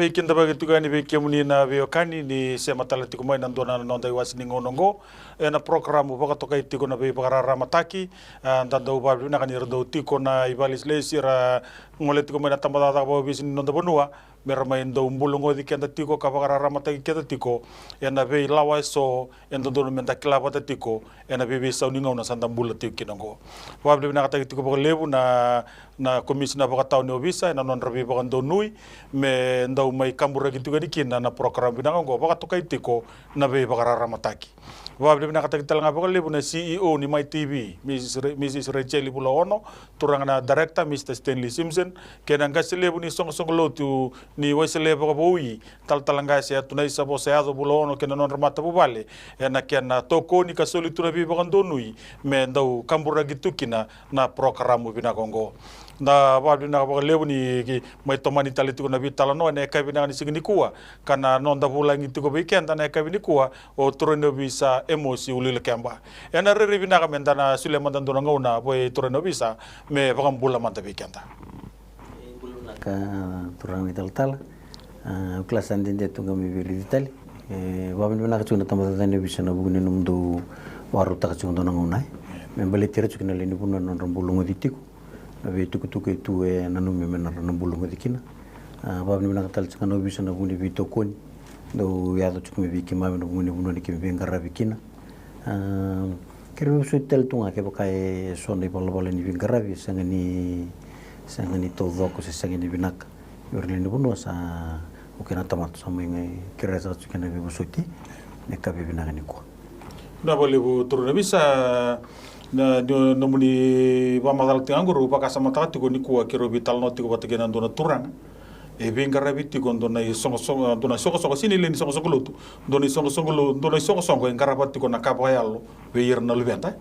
be kinda ba gitu kan be kemuni na be okani ni se matala tiko mai nando na nonda wasi ningonongo na program ba to kai tiko na Veivakararamataki ndanda uba na kan irdo tiko na ibalis lesira ngole tiko mai na tambada ba bisi nonda bonua merma endo umbulungo di kenda tiko Veivakararamataki kenda tiko na be lawa so endo do menta klaba tiko na be be sauninga na sanda mbula tiko kinongo wa na kata tiko ba lebu na komisi na ba tau ne obisa na non rabi ba ndo nui me ndau mai kambura gitu gani kina na program binanga go ba to kai tiko na Veivakararamataki wa na kata kita nga ba lebu na CEO ni Mai TV Mrs. Rachel Bulono turang na director Mr. Stanley Simpson kena nga lebu ni song lotu ni waisele ba boi talanga sia tunai sa boseado Bulono kena non remata bubale na kena toko ni kasoli tuna bi ba ndo nui me ndau kambura gitu kina na program binanga go na ba ba lebu ni mai tomani tali tu na vitala no ne ka bina ni signi kuwa kana non da bulangi tu ko weekend na ka bini kuwa o trono bisa Emosi Uluilakeba ena re bina ka mendana Suleman dan dona ngona boy trono bisa me bakam bula manta weekend ka turang tal kelas andin de tu ngami biri tal wa bina ka chuna tamata ne bisa na bugni numdu waru ta chuna dona ngona me bali tira chuna le ni bunna non rambulungu ditiku ave tuku itu nanu memena nambulungu dikina babni bina katal chana bisa na buni bito kon do yado chukme biki ma no buni buni ki bengara bikina kero sutel tunga ke bakai sonde bola ni bengara bi sangani to doko se sangani binak yorle ni buno sa ukena tamat sama ngai kira sa chukena bi busuti ne ka bi binagani ko na boleh bu turun bisa na nomuni ba madal tianguru ba kasama ta tiko ni kuwa kiro vital no tiko batagena dona turang e bengara biti kon dona dona soko sini len soko lutu dona soko engara batiko na kabayalo be yerna lubenta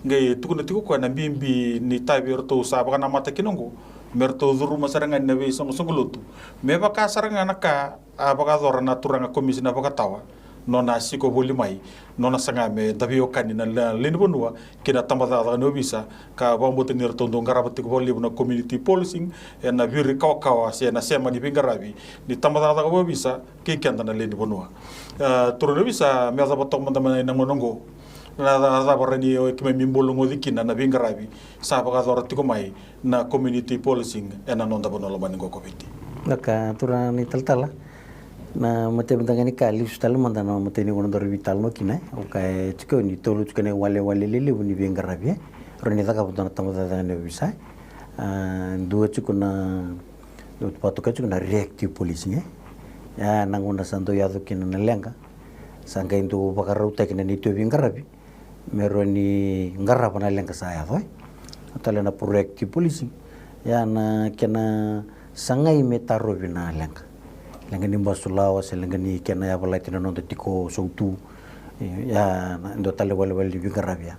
ngai tiko ko na bimbi ni tabi orto sa ba na mata kinongo merto duru masaranga na be soko lutu me ba kasaranga na ka ba dora na turanga komisi na ba tawa nona siko boli mai nona sanga me davi okani na leni bonua kina tambada no bisa ka bombo tenir tondo ngarabati ko boli na community policing na viri kawa se na sema ni bingarabi ni tambada ko bisa ke kenda na leni bonua turo no bisa me za batok manda na ngonongo na za barani o kime mimbolo ngodi kina na bingarabi sa ba ga ko mai na community policing na nonda bonola maningo ko biti naka tura ni taltala na mate bentangani kali stal mandana mate ni gono dor vital no kina o kai chiko ni tolu chikane wale lele buni bengarabi roni daga butana tamada ne bisa dua chiko na pato ka chiko na reactive policing ya nangona santo yado kina na lenga sanga indu bakaru tekne ni to bengarabi meroni ngarapa na lenga saya foi atale na proactive policing ya na kena sangai metaro bina lenga ni basulawa selengani kena ya balai tina nonte tiko sautu ya ndo tale wale di bingarabia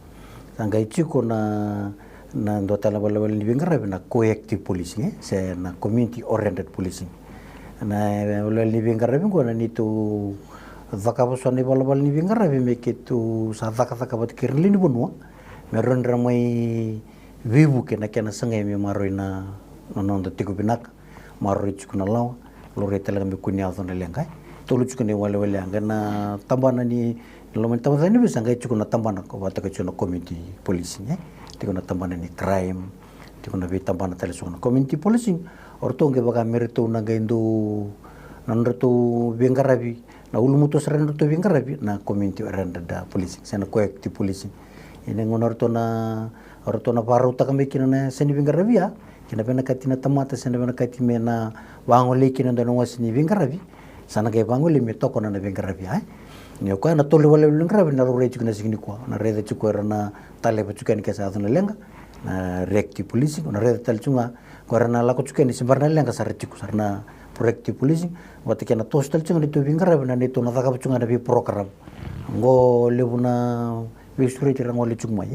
sanga ichiko na ndo tale wale di bingarabia na coactive policing se na community oriented policing na wale di bingarabia ko na nito vakabo sone wale di bingarabia me ketu sa vaka bat kirli ni bonwa meron ramai vivu kena sanga me maroi na nonte tiko binak maroi chiko na lawa lore tela ngambi kunya zona lengai tolu chukune wale anga na tambana ni lomen tambana ni bisa ngai chukuna tambana ko wata ka chuna community policing tikuna tambana ni crime tikuna be tambana tele suna community policing orto nge baga merito na gendo nanreto bengarabi na ulumuto serendo to bengarabi na community oriented policing sana coactive policing ine ngonorto na paru takamekina na seni bengarabi ya kina pena katina tamata sena pena katima na wangole kina ndo wasini bengarabi sana ke wangole me toko na bengarabi ni ko na tole wale bengarabi na rore chukuna signi ko na rede chukora na tale chukani ke sa na lenga na reactive policing na rede tal chunga ko na la ko chukani simbarna lenga sar chiku sarna proactive policing wate kena tostal chunga ni to bengarabi na ni to na daga chunga na bi program ngo lebuna be suri tirangole chukma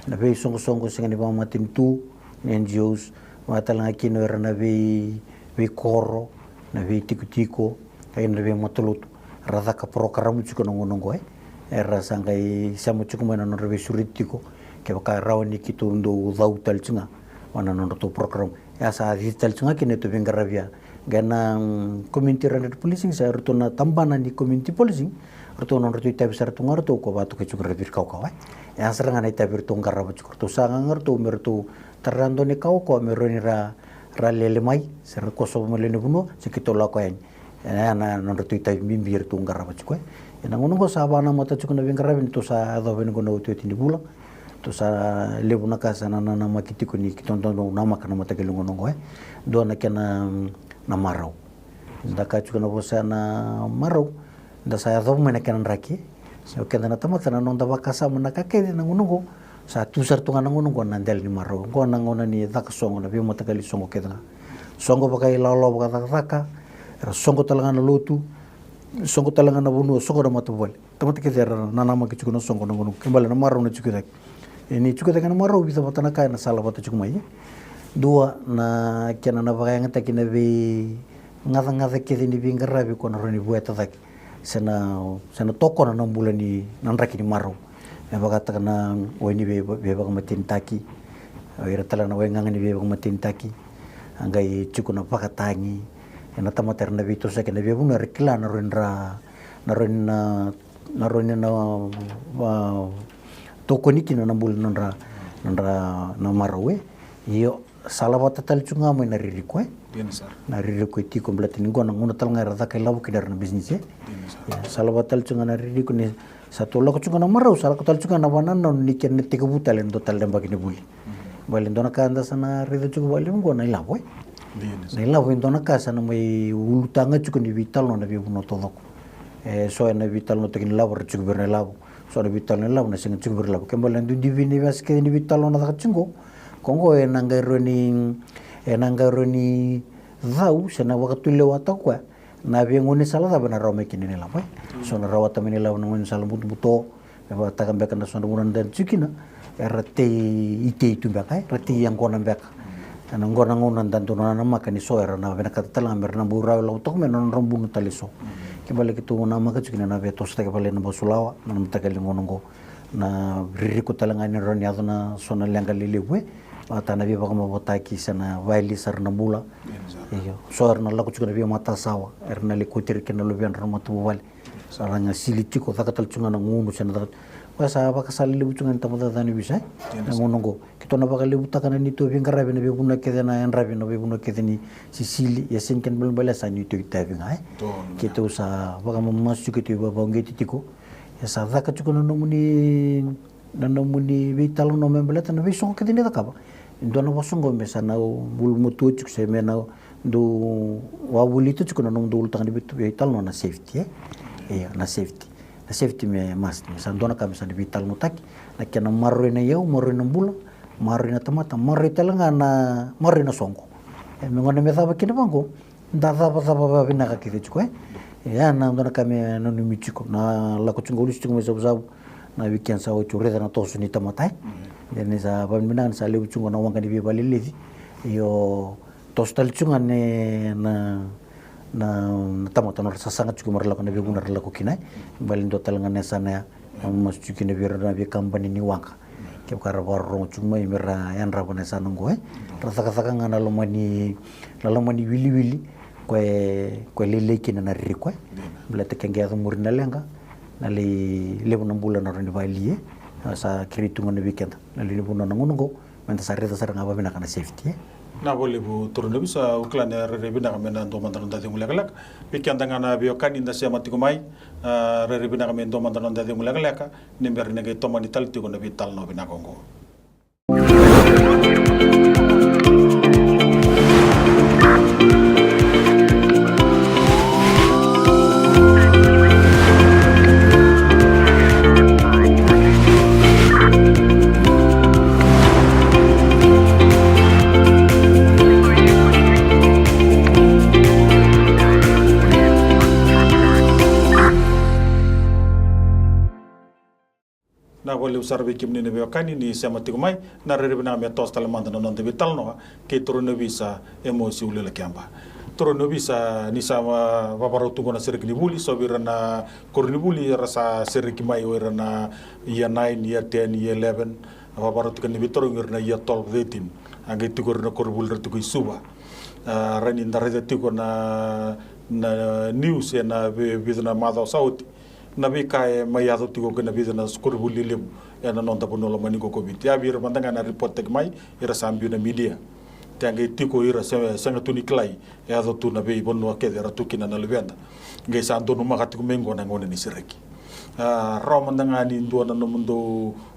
na be songo singani ba matin tu NGOs matalanga kino na vi koro na vi tiko ay na vi matuluto rada ka program chuko nongo era sangai samu chuko mana no revi suritiko ke baka rawni kitundo dautal chunga wana no to program ya sa digital chunga kine to bengaravia gana community rendered policing sa ruto na tambana ni community policing ruto non ruto itabi sa ruto ngarto ko batu ke chukur bir kau kau ya serangan itabi ruto ngarra chukur to sa ngarto merto tarando ni kau ko meroni ra lele mai ser ko so mo lene buno sekito la ko en na non ruto itabi bimbir to ngarra chukur ena ngono ko sa bana mata chukur na bingarra bin to sa do ben ko no to tini bula to sa lebu na kasa na makiti ko ni kitonton na makana mata ke lungo ngo do na kena na marau da ka chuka na bosa na marau da saya do mena kena raki so kena na tamata na nonda bakasa mena ka ke na ngungo sa tu sar tunga na ngungo na del ni marau ko na ngona ni da ka songo na bi mata kali songo ke da songo bakai lalo baka taka songo talanga na lotu songo talanga na bunu songo na mata bol tamata ke der na nama ke chuka na songo na ngungo kembali na marau na chuka ini juga dengan marau bisa matana kaya na salah batu cuma ya dua na kena na bagay ngata kina bi ngata kiti ni bingara bi kona roni buat tak sena toko na bulan ni nanraki ni marau na bagata kana wani be bag matin taki ira tala na wengang ni be bag matin taki anggai cukup na pakatangi na tamater na bito sa kina be buna rekla na roni na toko ni kina nambul nandra na marawe iyo salawat tal chunga mo na ririko na ririko ti komplet ni gona ngona tal ngara ta kala bu kidar na business salawat tal chunga na ririko ni satu lako chunga na marau salako tal chunga na banan no ni ken ne tiga butalen do tal dem bagini buli balen dona ka anda sana rido chunga bali ngona ilabo na ilabo dona ka sana mai ulutanga chunga ni vital no na bi buno todo so na vital no tekin labo chunga berne labo so na vital na labo na singa chunga berne labo kembalen du divini vas ke ni vital no na ka chungo kongo enangaroni zau sena wakatule watakwa na biengone sala da bana rome kinene la pai so na rawata meni la no sala buto ba takam beka na so buran dan cikina rate ite itu beka rate yang kona beka ana ngona ngona dan tuna na makani so era na bena katala mer na bura la utok men non rombun taliso kembali kitu na maka cikina na beto sta kembali na basulawa na mtakali ngonongo na ririku talangani roni aduna so na lenga lelewe mata na biya baka mabotaki sana waili sar na bula iyo so na laku chukuna biya mata sawa erna le kutir kena lo biyan rama tu wali saranga sili chiko takatal chunga na ngunu sana takat wasa baka sali lebu chunga nta mata tani bisa na ngonongo kito na baka lebu takana ni to biya ngarabi na biya buna kede na enrabi na biya buna kede ni sisili yasin ken belum bala sa ni to itabi ngai kito sa baka mamas chukiti baba ngeti tiko ya sa daka chukuna nomuni vitalo no membela tana visong kede ni takaba indona wasongo mesa na bul mutu chuk se mena do wabulito chuk na do ultang di bitu vital no na safety na safety me mas ni sandona kami sa di vital no tak na kena marre na yau marre na bula marre na tamata marre talanga na marre na songo me ngone me thaba kina bango da thaba bina ka kide chuk ya na ndona kami no ni michiko na la ko chungo lusu chuk me sabu na weekend sa o chure na tosu ni tamata dan sa pembinaan sa lebu chunga na wangkan di bali lidi yo tostal chunga ne na tamata no sa sangat chunga marla kana begunar la ko kinai balin do talanga sana mas chuki ne birna be company ni wangka ke kara barro chunga imera yan rabane sana ngoe rasa ngana lo mani wili ko lele kina na rikwe blate kenge ado murina lenga nali lebu na bulan na rini bali sa kiritungan na weekend nali lebu na nangunungo menta sa reta sarang aba bina kana safety na boleh bu turun lebih sa uklan ya rebina kami na ndo mantan dati mulak weekend tangana biokan inda siya matikumai rebina kami ndo mantan dati mulak nimber nege tomani tal tigo na vital no bina kongo na boleh usar bikim ni biokan ini siya matikumai na rebina kami tos talamantan no de vital no ke turun bisa emosi Uluilakeba turun bisa ni sama babaru tungo na serik ni buli so birana korni buli rasa serik mai wirana year 9 year 10 year 11 babaru tungo ni bitorong wirana year 12 18 agi tugur na korbul ratu suba rani ndarida tiko na news na vidna madao sauti na vika mai ado tiko na vidna skoribuli lemu na non tapuno mani ko covid ya vir mandanga na report tek mai ira sambi na media tanga tiko ira sanga tuni klai ya do tu na be bonno ke dera tukina na levenda ngai santo no makati ko mengo na ngone ni sireki ro mandanga ni ndo na no mundo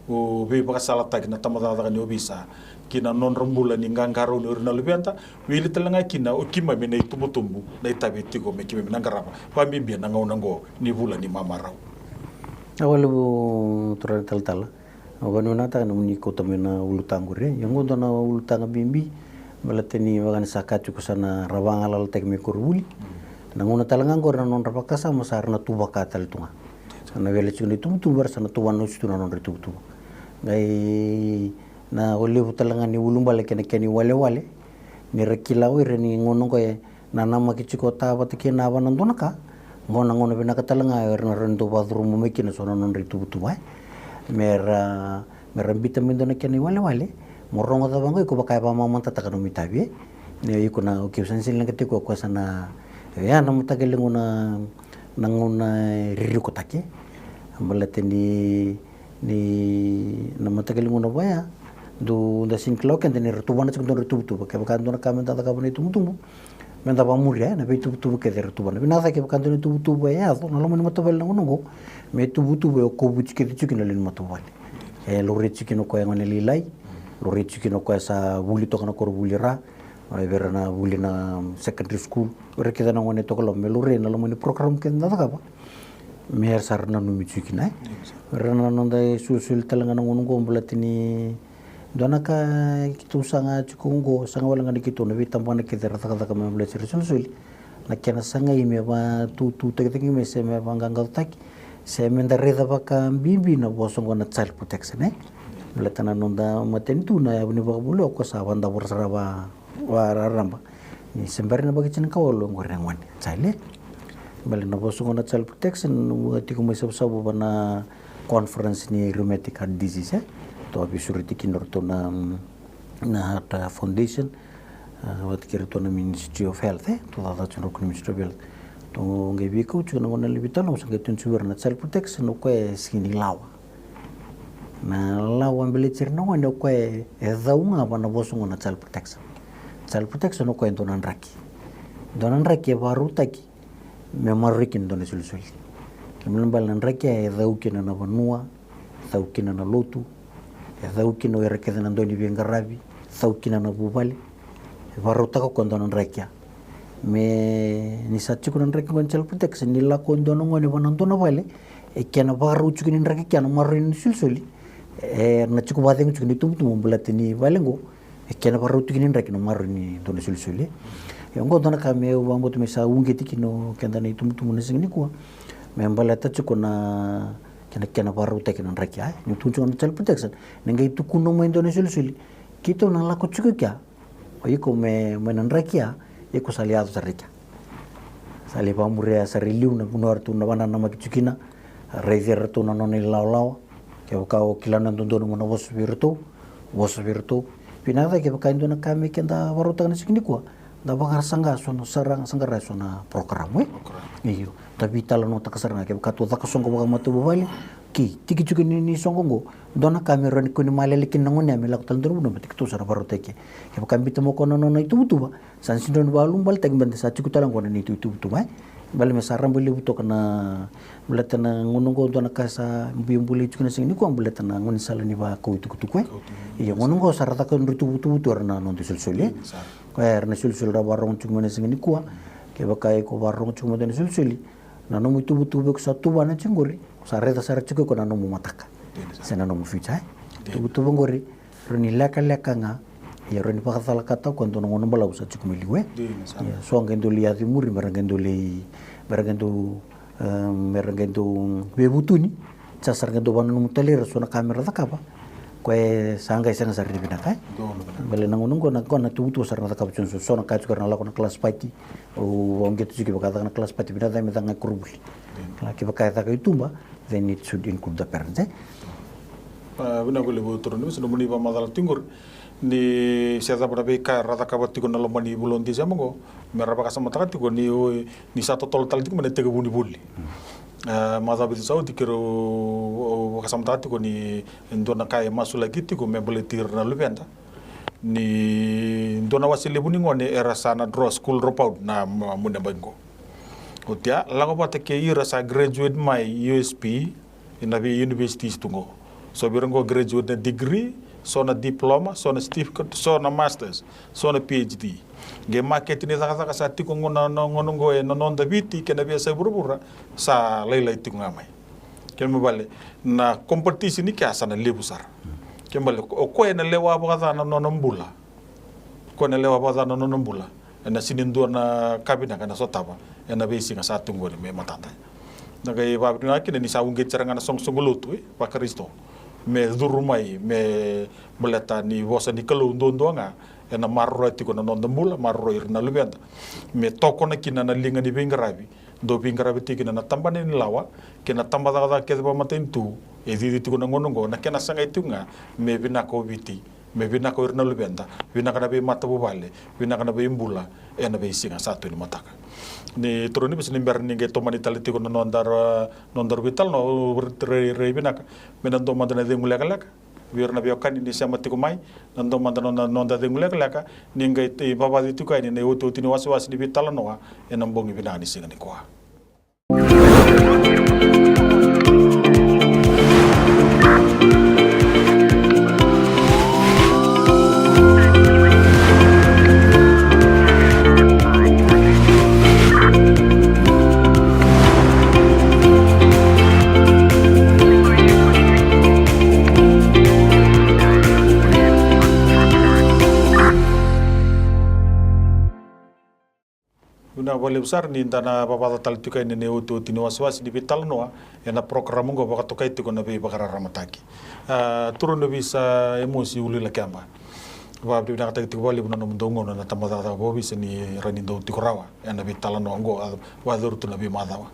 o be baka sala tak na tamada da ni obisa kina non rambula ni ngangaro ni urna levenda wili telanga kina o kima me nei tumutumbu na itabe tiko me kime na ngaraba pa mbia na ngo ni bula ni mamarau awal bu turan tal wanu nata na muni ko tamena ulutangure yang ngondo na ulutanga bimbi balateni wagan sakachu kusana rawang alal tek me kuruli nanguna talanga ngor na non rapakasa masarna tubaka tal tunga sana wele chuni tu bar sana tuwan no stuna non ritu tu ngai na ole butalanga ni ulumbale kene wale ni rekila wire ni ngono ko na nama kichiko ta batike na banandona ka ngona bina katalanga na rendo bathroom me kina sona non ritu tu mera vitamin dona kene wale morongo da bango ko bakay pa mamanta takano mitabi ne iko na ukiusan sin lang ketiko ko sana ya na mutagal nguna nanguna ririko take ambalate ni na matagal nguna baya do da sin clock and then retuban sa kung retubu bakay bakando na kamenta ta kabani tumutumu menda ba muria na be tubu ke retuban binasa ke bakando ni tubu baya so na lo mo matabal ngungo me tubu ko buchike na lin matabal lo rechikino ko ngone lilai lo rechikino ko sa buli to kana ko buli ra vera na buli na secondary school rekeda na ngone to ko me lo re na lo moni program ken da ka ba mer sarna no michikina rana nonda susul talanga ngungo mbulatini donaka kitu sanga chukungo sanga wala ngani kitu no vitambana ke dera taka taka me mbulati susul na kena sanga ime ba tu tek me se me banganga taki se menda reda baka bimbi na bosongo na child protection Belatana nonda matentu na ya buni bakabulo ko sa banda borsara ba ramba ni sembar na bagichin ka wolo ngoreng wan chale bale na bosongo na child protection ngati ko may sabu ba na conference ni rheumatic heart disease to abisuriti kinorto na heart foundation wat kirto na Ministry of Health to da chunro ko Ministry of Health to ngebi ko chuna ngona libitano sa gatun suwer na child protection ko sini lawa na lawan belichir na wanda ko ezaunga bana bosongo na child protection ko ento nan raki baru taki me marikin don sulsul kemlambal nan raki ezaukina na banua ezaukina na lotu ezaukina erekeda nan doni bengarabi ezaukina na bubali baru tako kondo nan raki me ni satchiko nan raki kon child protection ni la kondo no ngone banan to na bale e kena baru chukin raki kana marin sulsuli na chuku badeng chukin tum bulatini balengo e kena baru chukin raki no marin don sulsuli yongo dona kame wambo tu mesa ungeti kino kenda ni tum na singni ko me balata chuko na kena baru tekin raki ai ni tuncho na child protection nengai tu kuno mo don sulsuli kito na la ko chuku kya oiko me nan raki eko saliado sarika sali pamurea sariliu na punor tu na bana nama kichukina reiser tu na noni law ke ka kilana ndondo mo na vos virtu pinada ke ka ndona kame kenda baruta na sikni ko da bakar sanga sono sarang sangara sona program iyo tapi talo no takasarna ke ka to takasongo baga matu bali ki tiki chukini ni songo dona kamera ni kuni malele kin ngone amela tal duru no betik to sara barote ke kambita mo kono no itu tuba sansidon balum bal tag bande sa chukutala ngone ni itu tuba bal me saram beli buto kana bulatana ngono go dona kasa biumbuli chukina sing ni ko bulatana ngone sala ni ba ko itu kutukwe iya ngono go sarata ko rutu rna no disulsuli ko erna sulsul ra barong chukmene sing ni ko ke bakai ko barong chukmene sulsuli na no itu butu ko sa tuba na chingori sareta sarchuko ko nanu mataka sena no fucha tu bongori roni laka nga ya roni pakatala kata ko ndo ngono bala usa chukumiliwe ya so ngendo liya di muri merangendo bebutuni chasar ngendo banu mutalir so na kamera takapa ko sanga sarri binaka bale nangono ko na tu sarna takapa chunso so na kachu karna la ko na class party o ongetu chiki bakata na class party binada me tanga kurubuli la ki bakata ka itumba then it should include the parents bina gole bo turun so muni ba madala tingur ni siata pada beka rata kabat tiko na lomani bulon di jamongo meraba kasama takati ko ni satu tol tal tiko menete buni buli mata bitu sau tikiro kasama takati ko ni ndona kaya masu lagi tiko mebele tir na lubenda ni ndona wasile buni ngone era sana draw school dropout na muna bango utia lango pata ke ira sa graduate my USP in the universities tungo so birango graduate na degree so na diploma so na certificate so na masters so na PhD ge market ni saka sa tiko ngona ngonongo e non da biti ke na biasa burubura sa lailai tiko ngamai ken mabale na competition ni kasa na lebusar ken bale o ko na lewa baka na nonombula ko na lewa baka na nonombula na sinindu na kabina kana sotaba na besi nga sa tunggo ni me matata naga iba na kini ni sa unge ceranga na songsongulutu pa Kristo me durumai me beleta ni vosa ni kalu ndondo nga na marro ti ko na nondambula marro irna lubenda me toko na kina na linga ni bingarabi do bingarabi ti kina na tambane ni lawa kina tambada da ke ba matentu e di ti ko na ngonongo na kena sanga itunga me binako biti me binako irna lubenda binaka na be matabu bale binaka na be imbula na be singa satu ni mataka ni turuni bisa nimbar ninge tomani taliti ko nondar vital no binaka menando mandana de mulaka wir na biokan ni sama tiko mai nando mandana nonda de mulaka ninge te baba ditu kai ni utu tini waswas di vital no enambongi binani singa ni kwa na wale besar ni ndana babata talituka ni utu tini waswas di vital noa na program ngo baka tokai tiko na Veivakararamataki turun no bisa Emosi Uluilakeba ba bi na tiko wale buno ndongo na tamada bo bisa ni ranindo tikorawa na vital no ngo wa durtu na bi madawa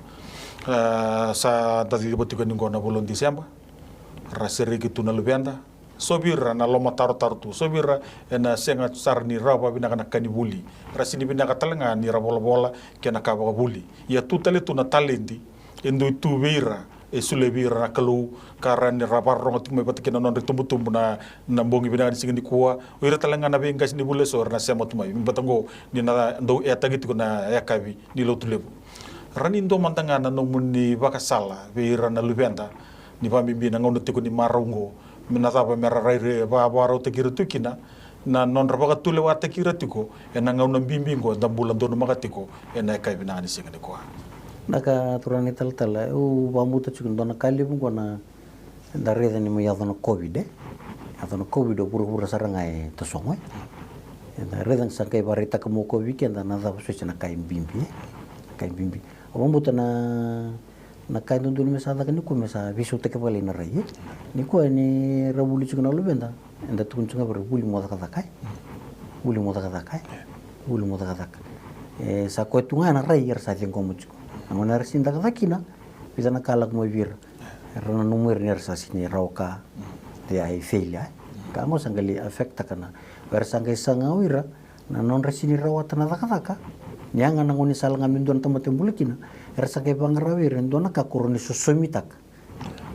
sa tadi botiko ngo na bolon Desember raseri gitu na lubenda sobira na loma taru-taru sobira na senga sarni raba bina kana kanibuli rasini bina katalenga ni rabola-bola kena kabaga buli ya tutale tu na talendi endo itu beira sulebira na kalu karani rabar rongo tume patikena non tumbu-tumbu na mbongi bina singi ni kuwa wira talenga na benga sini bule so na sema tumai batango ni na ndo etagiti kuna yakabi ni lotulebu rani ndo mantanga na nomuni bakasala beira na lubenda ni pamimbi na ngono tiko ni marungo minataba mera raire ba baro te kina na non rabaga tule wa te kiratiko na ngauna bimbingo da bulan dono magatiko na kai binani singa ni kwa naka turani tal u bamuta chukun dona kali bungo na da reda ni mo yadona covid yadona covid pura sarangai to songo da reda sakai barita kamo covid kenda na da so na kai bimbi bamuta na kai ndo ni mesa da ni ko mesa visu te ke bali na rai ni ko ni rabuli chukuna lubenda enda tunchunga ber buli mo da kai sa ko tunga na rai yer sa tin ko muchu amona resin da kina bisa na kala mo vir rona numero ni sa sini rauka de ai feila ka mo sangali affecta kana ber sangai sangawira na non resini rawat na da nyanga na ngoni sal ngamin don tempat bulikina rasa ke bangrawir ndona ka kuroni sosomitak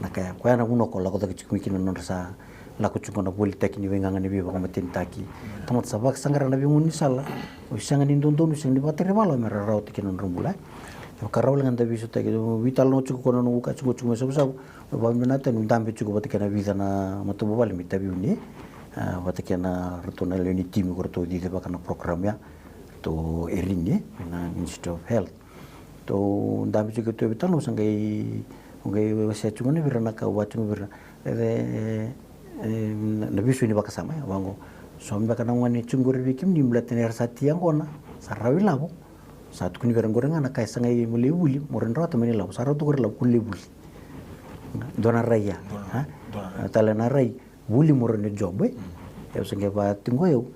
na kaya ko na uno ko la ko da kichukina non rasa la ko chukona politek ni wenga ngani biba ko matintaki tamat sabak sangara na binguni sala o sanga ni don don sing ni batere bala mera raut kinon rumbula yo karawal nganda bisu ta kido vital no chuko no ka chuko chuko sabu ba menata ni dambe chuko batikana vida na matubo bali mitabiuni batikana rutona le ni timi ko to di ba kana program ya to erinye na Ministry of Health to dambe chuko to vital no sangai ngai wasa chuko ni birana ka watu birana na bisu ni bakasama ya wango so mbaka na ngani chunguri bikim ni mlatene rasati yangona sarawi labo satu kuni goreng-gorengan na kai sangai mulibuli moren rata meni labo saratu gor labo kulibuli dona raya ha talana rai buli moren jobe ya sangai ba tingo yo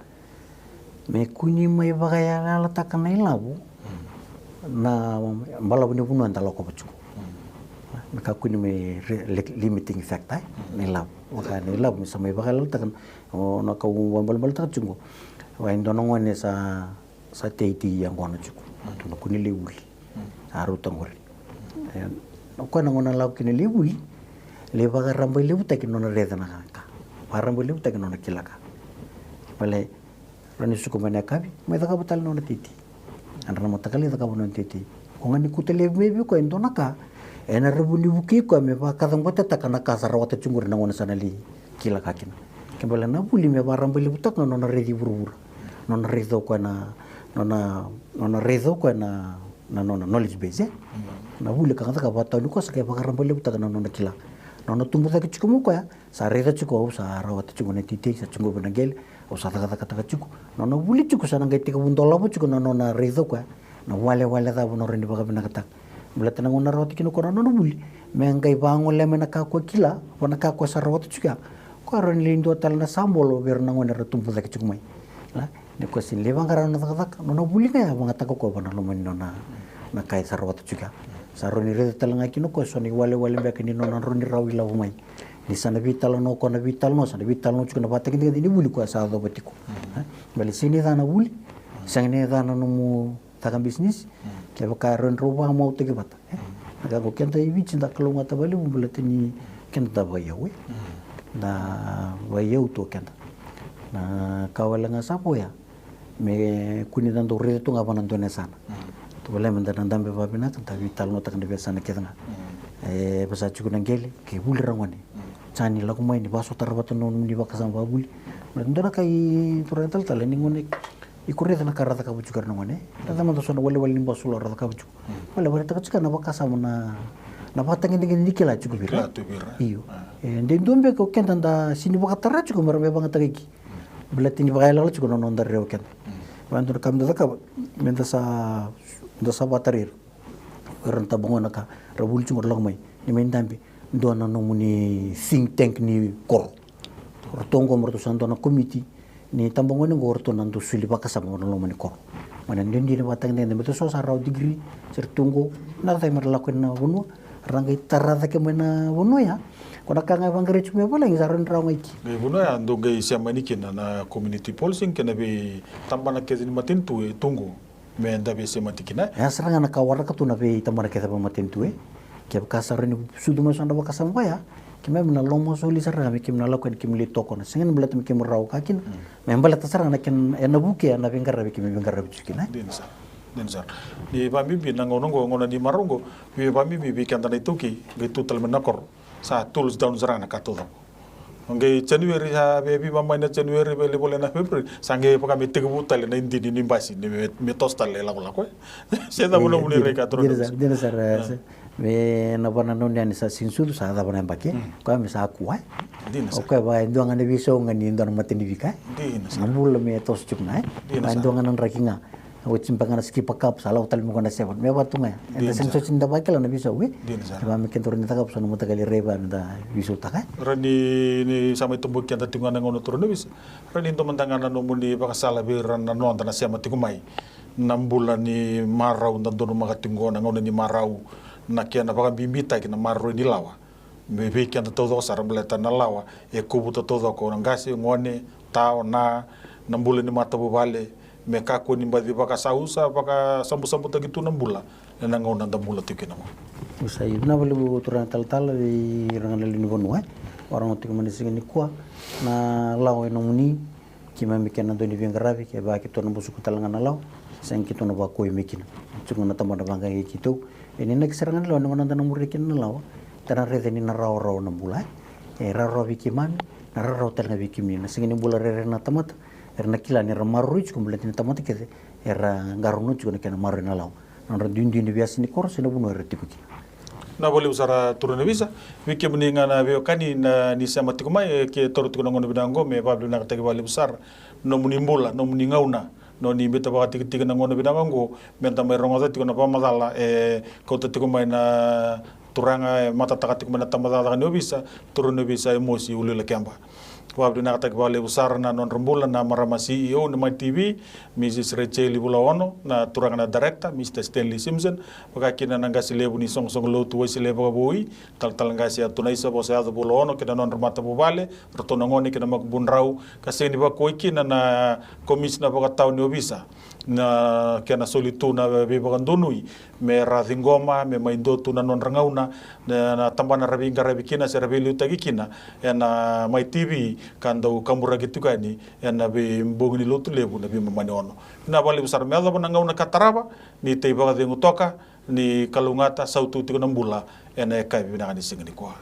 me kuni mai bagaya la takana labo na bala buni bunu antalo ko bacu nakakuni may limiting factor nila nila sa may bakal takan o nakawambal ta chungo wa indono ngone sa teiti yang kono chuko to kuni liwi aru tangol ko na ngona law kini liwi le baga rambo liwi ta kino na reda na ka parambo liwi ta kino na kilaka bale rani suko mana kabi mai ta batal no na titi andra mata kali ta kabono titi ko ngani kutele mebi ko indona ka ena rebuni buki ko me ba kadang bota takana kasar wata cungur na ngona sanali kila kakina kembala na buli me baram beli butak no na redi burubur no na redo ko na redo ko na knowledge base na buli ka kata ka bata ni ko sa ka baram beli butak no na kila no na tumbu ta kichuko ko ya sa reda chuko sa rawata cungur na titi sa cungur benagel o sa kata chuko no na buli chuko sa ngai tika bundola bu chuko no na redo ko na wale da no rendi baga benagatak belata nang una roti kino kono no buli mengai bango le mena ka ko kila wana ka ko sa roti juga ko ron lindo tal na sambolo ber nang ona retumpu da kichuk mai la ne ko sin le bangara no tak no buli ka banga ta ko bana lo men na kai sa roti juga sa ron re tal nga kino ko so ni wale be kini no na ron rawi la mai ni sana vital no ko na vital no juga na bata kini ni buli ko sa do batiko bali sini da na buli sang ne da na no takam bisnis kaya karon roba mau tege bata aga ko kenta ibi cinta kalau ngata bali bulatini kenta bayawe na bayau to kenta na kawala nga sapo ya me kuni dan dore to ngapa nan to sana to bala men dan dambe babina kenta vital no takande besana ketna basa chuku nangele ke bul rangwani chani lagu mai ni baso tarbata non ni bakasam babuli ndana kai turental taleni ngone ikurre na karata ka bucu karna ngone tata man sona wale nimba sulo rata ka bucu wale ta ka na bakasa na patangin ngin nikela cukup bira iyo den dombe ko kentan da sini bakatara cukup marbe bangat tagi belatini bakala cukup non ndar rew ken wantur kam da ka menta sa batarir ranta bangona ka rabul cungur lagmai ni men dambe dona no muni think tank ni kor tongo morto sandona committee ni tambangone ngorto nandu suli bakasa mo no mani ko mana ndendi ne batang ne beto so sa raw degree sertungo na tay mar lakon na wono rangai tarada ke mena wono ya kona kanga bangare chume bola ngi saron raw ngai be wono ya ndo gai siamani kina na community policing kena be tambana ke ni matin tu tungo me nda be semati kina ya seranga na kawara ka tu na be tambana ke ba matin tu ke bakasa ni sudu ma sanda bakasa mo ya kime mena lomo soli sarami kim nalakuan kim li toko na singen belat mi kim raw kakin membalat sarang na ken ena buke na bengarabi kim bengarabi cikina densa di bami bi nangongo ngona di marongo bi bami bi kan tanai tuki betu tal menakor sa tools down sarang na katodo ngai January ha be bi mama na January be le bolena February sange paka mi tegu tal na indi ni mbasi ni mi tostal le la ko se da bulo bulo re katro densa me na bana no ni sa sinsudu sa da bana bake ko me sa kuai oke ba ndonga ne biso ngani ndon matini vika nambul me tos chukna ba ndonga nan rakinga o chimpanga ski pakap sala hotel mo na seven me batunga enta senso chinda ba kala na biso we ba me kentor ni takap so no matagali reba da biso taka rani ni sama itu bukyan tatingan ngono turun bis rani to mandangan no muni bakasala bi ran no antana siama tikumai 6 bulan ni marau ndandono magatingona ngono ni marau na kia na baka bimbita kina marro ni lawa me be kia na todo sara beleta na lawa e kubuta todo ko ngasi ngone tao na nambula ni mata bale me ka ko ni mbadi baka sausa baka sambu-sambu tagi tu nambula na ngona nambula tikina mo usai na bolu turang tal di rangan lini bonua orang otik manising ni kwa na lawa no muni kima mikena do ni vengaravi ke ba kito no busuku talangan na lawa sang kito no ba ko mikina cunga na tamada bangga kito ini nak serangan lo nang nang murikin nalaw tanah rete ni narau na bula raro bikiman narau tel na bikimi na singin bula rere na tamat na kila ni ramaru cukup bulan ni tamat ke era garunu cukup na maru nalaw nang dundi ni biasa ni kors na buno rete kuki na boleh usara turun bisa wiki meninga na kani na ni sama tikumai ke toru tukuna ngono bidango me bablu na katagi bali besar no munimbula no muningauna no ni beta ba tiga na ngono bidango menta mai rongoza tikuna pa madala kau tikumai na turanga mata takati kumana tamadala kan bisa turun bisa emosi Uluilakeba Wabdi na kataki wale usara na non rembula na marama CEO na My TV, Mrs. Rachel Bulaono, na turang na director, Mr. Stanley Simpson, wakakina nanga silebu ni song lo tuwe silebu kabui, tal si atunay sa bosa yato Bulaono, kina non remata bubale, rotonongoni kina magbunrau, kasi ni ba kuikina na komis na bakataw ni obisa, na kena solitu na bibagandunui, me rathingoma, me maindotu na non rangauna, na tambana rabinga rabikina, sa rabilu tagikina, na My TV, kandau kamura gitu kani na be mbogni lotu lebu na be mamani ono na bali besar mela ba nangau na kataraba ni te baga dengu toka ni kalungata sautu tiku nambula na kai bina ni singni kwa